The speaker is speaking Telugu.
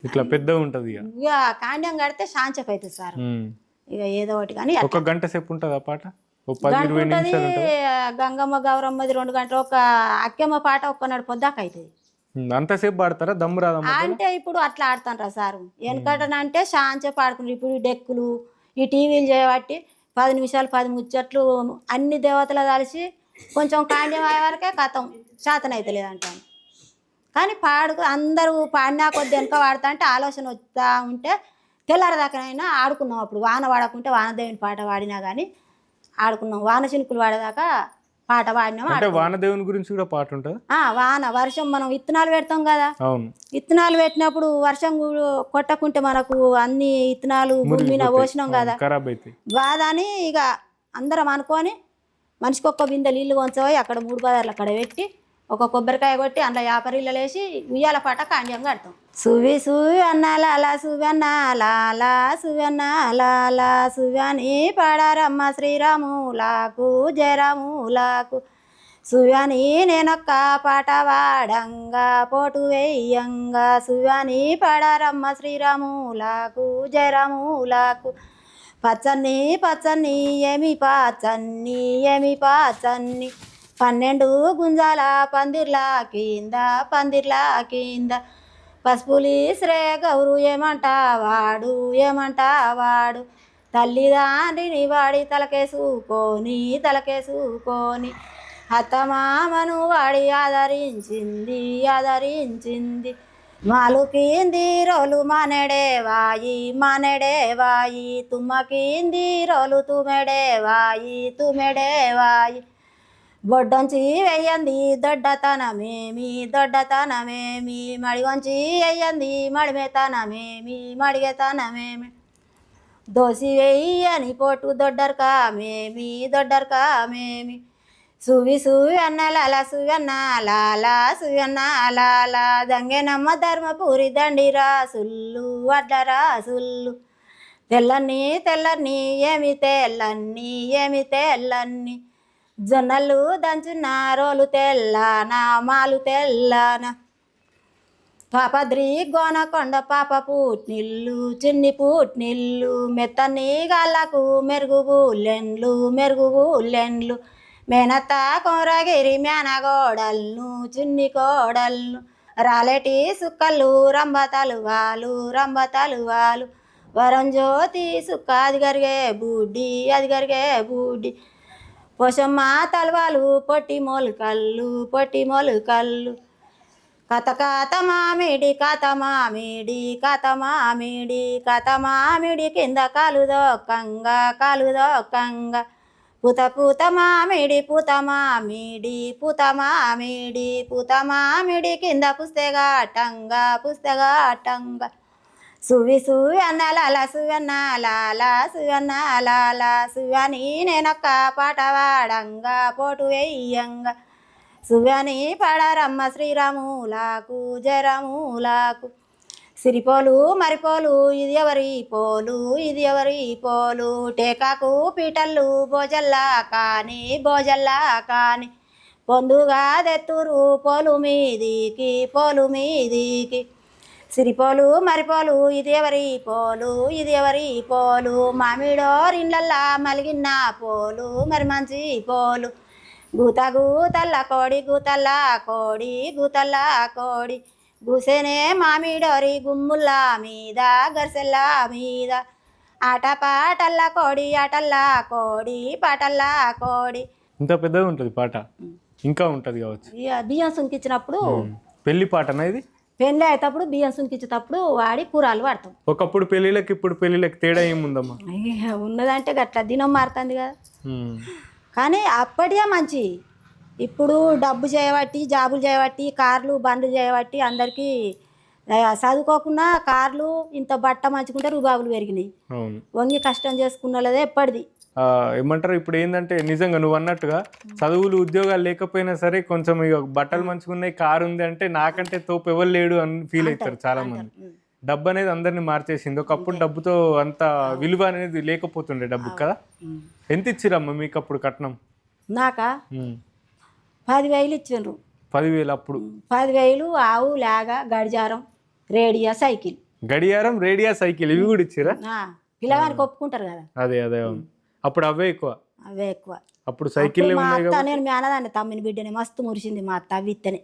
ఇట్లా పెద్దగా ఉంటది ఇక. ఇక కాండ్యం కడితే శాంచప్ అవుతుంది సార్. ఇక ఏదో ఒకటి కానీ ఒక గంట సేపు ఉంటుంది ఆ పాట, ఒక 10-20 గంట ఉంటుంది. నిమిషాలు ఉంటుంది. గంగమ్మ గౌరమ్మది 2 గంటలు, ఒక అక్కెమ్మ పాట ఒక్కనాడు పొద్దాక అవుతుంది. అంతసేపు పాడతారా దమ్ము రాదమ్మ? అంటే ఇప్పుడు అట్లా ఆడుతుంటారు సార్. వెనకటనంటే శాంచప్ ఆడుకుంటారు. ఇప్పుడు ఈ డెక్కులు ఈ టీవీలు చేయబట్టి 10 నిమిషాలు 10 ముచ్చట్లు అన్ని దేవతలు కలిసి కొంచెం కాండ్యం అయ్యే వరకే కథం శాతం అయితే లేదంటాను. కానీ అందరూ పాడినా కొద్ది వెనక వాడుతా అంటే ఆలోచన వస్తూ ఉంటే తెల్లారదాకానైనా ఆడుకున్నాం. అప్పుడు వాన వాడకుంటే వానదేవుని పాట వాడినా కానీ ఆడుకున్నాం. వాన చినుకులు వాడేదాకా పాట వాడినాం. అంటే వానదేవుని గురించి కూడా పాట ఉంటుంది. వాన వర్షం మనం విత్తనాలు పెడతాం కదా. అవును, విత్తనాలు పెట్టినప్పుడు వర్షం కొట్టకుంటే మనకు అన్ని విత్తనాలు భూమి మీద పోసినాం కదా, ఖరాబ్ అవుతాయి. బాధని ఇక అందరం అనుకొని మనిషికి ఒక్క బిందె నీళ్ళు కొంచపోయి అక్కడ 3 బజార్లు అక్కడ పెట్టి ఒక కొబ్బరికాయ కొట్టి అందులో 50 రీళ్ళు వేసి ఉయ్యాల పాట కాండ్యం కడతాం. సువి సువి అన్నాల సువన్నాల సువన్నాల సువ్యాని పాడారమ్మ శ్రీరాములకు జయరాములకు. సువ్యాని నేనొక్క పాట వాడంగా పోటు వేయంగా సువ్యాని పాడారమ్మ శ్రీరాములకు జయరాములకు. పచ్చన్ని పచ్చన్ని ఏమి పచ్చన్ని ఏమి పచ్చన్ని 12 గుంజాల పందిర్లా కింద పసుపులి శ్రే గౌరు ఏమంటావాడు తల్లిదండ్రిని వాడి తలకేసుకొని అత్తమామను వాడి ఆదరించింది. మాలుకింది రోలు మానెడే వాయి తుమ్మకింది రోలు తుమెడే వాయి. బొడ్డొంచి వెయ్యంది దొడ్డతనమేమి మడిగొంచి వెయ్యంది మడిగేతనమేమి. దోసి వెయ్యని పోటు దొడ్డర్కామేమి. సువి సువి అన్నలాల సువన్నాల దంగేనమ్మ ధర్మపురి దండిరా సుల్లు వడ్లరా సుల్లు. తెల్లన్ని ఏమి తెల్లన్ని జొన్నలు దంచున్న రోలు తెల్లానా మాలు తెల్లానా. పాపద్రి గోనకొండ పాప పుట్నిల్లు చిన్ని పుట్నిల్లు మెత్తని గాళ్ళకు మెరుగు బుల్లెండ్లు. మేనత్త కోరగిరి మేనగోడల్ను చిన్ని కోడల్ను రాలేటి సుక్కలు రంబతలు వాలు. వరం జ్యోతి సుక్క అది గరిగే బుడ్డి. పోషమ్మ తలవాలు పొట్టి మొలకల్లు. కథ మామిడి కింద కాలు దొక్కంగా పూత మామిడి కింద పుస్తగాటంగా. సువి సువి అన్నలాల సువన్నాల సువ్యాని నేనొక్క పాట వాడంగా పోటు వేయంగా సువ్యాని పాడారమ్మ శ్రీరాములకు జయరాములకు. సిరిపోలు మరిపోలు ఇది ఎవరి పోలు టేకాకు పీటల్లు భోజల్లా కాని పొందుగా దెత్తురు పోలు మీదికి. సిరిపోలు మరిపోలు ఇది ఎవరి పోలు మామిడోరిండ్లల్లా మలిగిన పోలు మరి మంచి పోలు. గూతల్ల కోడి గూసేనే మామిడోరి గుమ్ముల్లా మీద గర్సెల్లా మీద. ఆటల్లా కోడి పాటల్లా కోడి. ఇంత పెద్దగా ఉంటుంది పాట, ఇంకా ఉంటుంది కావచ్చు. బియ్యం సుంకిచ్చినప్పుడు పెళ్లి పాటనా ఇది? పెళ్ళి అయ్యేటప్పుడు బియ్యం సుంకించేటప్పుడు వాడి కూరలు వాడతాం. ఒకప్పుడు పెళ్ళిళ్ళకి ఇప్పుడు పెళ్ళిళ్ళకి తేడా ఏముందమ్మా? ఉన్నదంటే గట్ల దినం మారుతుంది కదా. కానీ అప్పటికే మంచి. ఇప్పుడు డబ్బు చేయబట్టి జాబులు చేయబట్టి కార్లు బండ్లు చేయబట్టి అందరికీ చదువుకోకుండా కార్లు ఇంత బట్ట మంచుకుంటే రుబాబులు పెరిగినాయి. వంగి కష్టం చేసుకున్నదే ఎప్పటిది. ఏమంటారు ఇప్పుడు ఏంటంటే నిజంగా నువ్వు అన్నట్టుగా చదువులు ఉద్యోగాలు లేకపోయినా సరే కొంచెం ఇక బట్టలు మంచుకున్నాయి, కారు ఉంది అంటే నాకంటే తోపు ఎవరు లేడు అని ఫీల్ అవుతారు చాలా మంది. డబ్బు అనేది అందరినీ మార్చేసింది. ఒకప్పుడు డబ్బుతో అంత విలువ అనేది లేకపోతుండే డబ్బు కదా. ఎంత ఇచ్చిరమ్మా మీకు అప్పుడు కట్నం? నాకా 10,000 ఇచ్చిండ్రు. 10,000 అప్పుడు? 10,000 ఆవు లేగ గడిజారం రేడియో సైకిల్ గడియారం, రేడియా, సైకిల్ ఇవి కూడా ఇచ్చిరా? పిల్లగానికి ఒప్పుకుంటారు కదా, అదే అదే అవును. అప్పుడు అవే ఎక్కువ. అవే ఎక్కువ. అప్పుడు సైకిల్ మా అత్త నేను మేనదాన్ని తమ్మిని బిడ్డని మస్తు మురిసింది మా అత్త అవి ఇత్తనే.